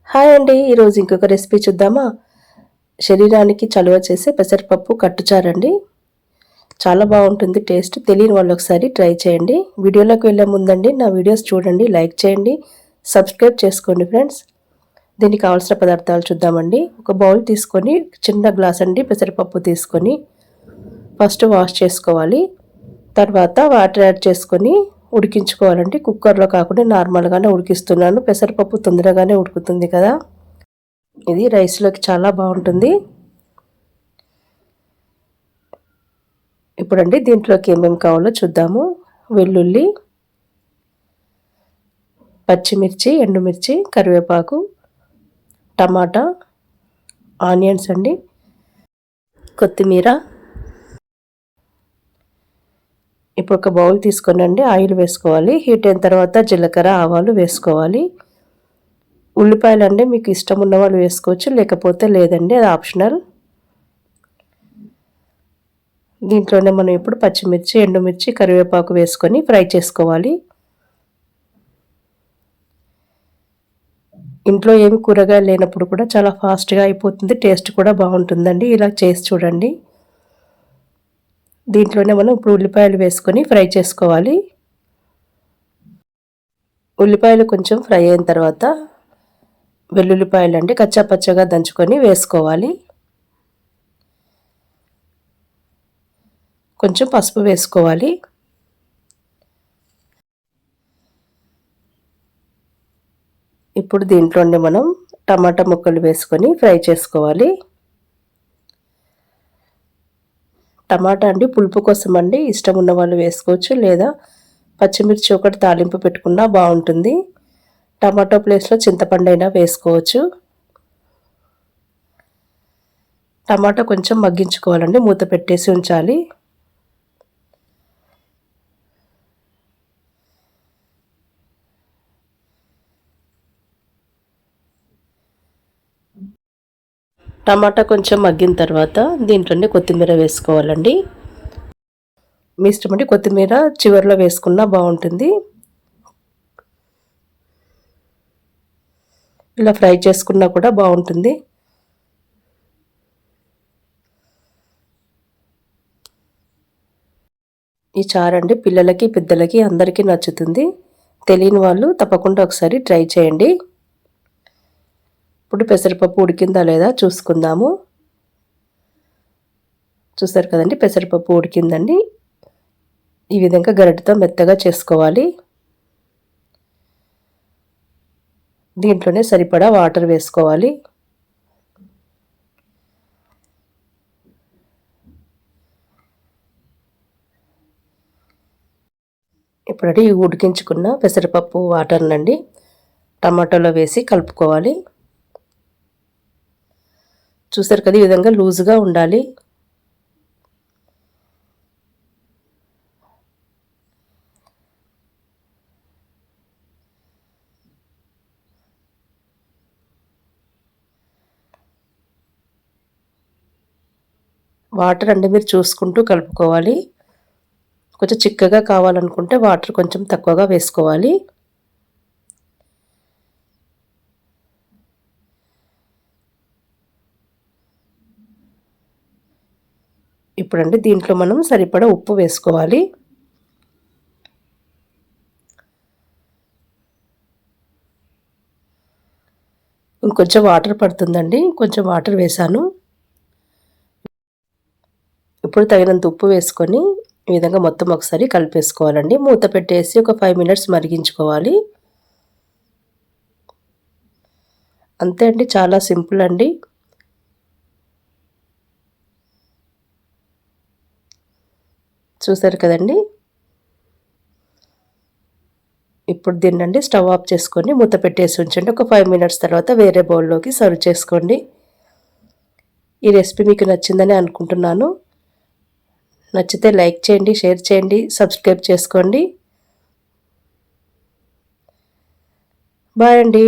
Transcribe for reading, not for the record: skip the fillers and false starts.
Hi అండి. ఈరోజు ఇంకొక రెసిపీ చూద్దామా? శరీరానికి చలువ చేసే పెసరపప్పు కట్టుచారండి. చాలా బాగుంటుంది టేస్ట్. తెలియని వాళ్ళు ఒకసారి ట్రై చేయండి. వీడియోలోకి వెళ్ళే ముందండి నా వీడియోస్ చూడండి, లైక్ చేయండి, సబ్స్క్రైబ్ చేసుకోండి ఫ్రెండ్స్. దీనికి కావాల్సిన పదార్థాలు చూద్దామండి. ఒక బౌల్ తీసుకొని, చిన్న గ్లాస్ అండి పెసరపప్పు తీసుకొని ఫస్ట్ వాష్ చేసుకోవాలి. తర్వాత వాటర్ యాడ్ చేసుకొని ఉడికించుకోవాలండి. కుక్కర్లో కాకుండా నార్మల్గానే ఉడికిస్తున్నాను. పెసరపప్పు తొందరగానే ఉడుకుతుంది కదా. ఇది రైస్లోకి చాలా బాగుంటుంది. ఇప్పుడండి దీంట్లోకి ఏమేమి కావాలో చూద్దాము. వెల్లుల్లి, పచ్చిమిర్చి, ఎండుమిర్చి, కరివేపాకు, టమాటా, ఆనియన్స్ అండి, కొత్తిమీర. ఇప్పుడు ఒక బౌల్ తీసుకొనండి ఆయిల్ వేసుకోవాలి. హీట్ అయిన తర్వాత జీలకర్ర, ఆవాలు వేసుకోవాలి. ఉల్లిపాయలు అండి మీకు ఇష్టం ఉన్న వాళ్ళు వేసుకోవచ్చు, లేకపోతే లేదండి, అది ఆప్షనల్. దీంట్లోనే మనం ఇప్పుడు పచ్చిమిర్చి, ఎండుమిర్చి, కరివేపాకు వేసుకొని ఫ్రై చేసుకోవాలి. ఇంట్లో ఏమి కూరగాయలు లేనప్పుడు కూడా చాలా ఫాస్ట్గా అయిపోతుంది, టేస్ట్ కూడా బాగుంటుందండి. ఇలా చేసి చూడండి. దీంట్లోనే మనం ఇప్పుడు ఉల్లిపాయలు వేసుకొని ఫ్రై చేసుకోవాలి. ఉల్లిపాయలు కొంచెం ఫ్రై అయిన తర్వాత వెల్లుల్లిపాయలు అండి కచ్చా పచ్చగా దంచుకొని వేసుకోవాలి. కొంచెం పసుపు వేసుకోవాలి. ఇప్పుడు దీంట్లోనే మనం టమాటా ముక్కలు వేసుకొని ఫ్రై చేసుకోవాలి. టమాటా అండి పులుపు కోసం అండి, ఇష్టం ఉన్న వాళ్ళు వేసుకోవచ్చు, లేదా పచ్చిమిర్చి ఒకటి తాలింపు పెట్టుకున్నా బాగుంటుంది. టమాటో ప్లేస్లో చింతపండు అయినా వేసుకోవచ్చు. టమాటా కొంచెం మగ్గించుకోవాలండి, మూత పెట్టేసి ఉంచాలి. టమాటా కొంచెం మగ్గిన తర్వాత దీంట్లోనే కొత్తిమీర వేసుకోవాలండి. మీ ఇష్టం అండి, కొత్తిమీర చివరిలో వేసుకున్నా బాగుంటుంది. ఇలా ఫ్రై చేసుకున్నా కూడా బాగుంటుంది. ఈ చారు అండి పిల్లలకి, పెద్దలకి అందరికీ నచ్చుతుంది. తెలియని వాళ్ళు తప్పకుండా ఒకసారి ట్రై చేయండి. ఇప్పుడు పెసరపప్పు ఉడికిందా లేదా చూసుకుందాము. చూసారు కదండి, పెసరపప్పు ఉడికిందండి. ఈ విధంగా గరిటెతో మెత్తగా చేసుకోవాలి. దీంట్లోనే సరిపడా వాటర్ వేసుకోవాలి. ఇప్పుడు ఈ ఉడికించుకున్న పెసరపప్పు వాటర్నండి టమాటోలో వేసి కలుపుకోవాలి. చూసారు కదా, ఈ విధంగా లూజ్గా ఉండాలి. వాటర్ అండి మీరు చూసుకుంటూ కలుపుకోవాలి. కొంచెం చిక్కగా కావాలనుకుంటే వాటర్ కొంచెం తక్కువగా వేసుకోవాలి. ఇప్పుడండి దీంట్లో మనం సరిపడా ఉప్పు వేసుకోవాలి. ఇంకొంచెం వాటర్ పడుతుందండి, కొంచెం వాటర్ వేసాను. ఇప్పుడు తగినంత ఉప్పు వేసుకొని ఈ విధంగా మొత్తం ఒకసారి కలిపేసుకోవాలండి. మూత పెట్టేసి ఒక 5 మినిట్స్ మరిగించుకోవాలి. అంతే అండి, చాలా సింపుల్ అండి. చూసారు కదండి. ఇప్పుడు దీన్నండి స్టవ్ ఆఫ్ చేసుకొని మూత పెట్టేసి ఉంచండి. ఒక 5 మినిట్స్ తర్వాత వేరే బౌల్లోకి సర్వ్ చేసుకోండి. ఈ రెసిపీ మీకు నచ్చిందని అనుకుంటున్నాను. నచ్చితే లైక్ చేయండి, షేర్ చేయండి, సబ్స్క్రైబ్ చేసుకోండి. బాయ్ అండి.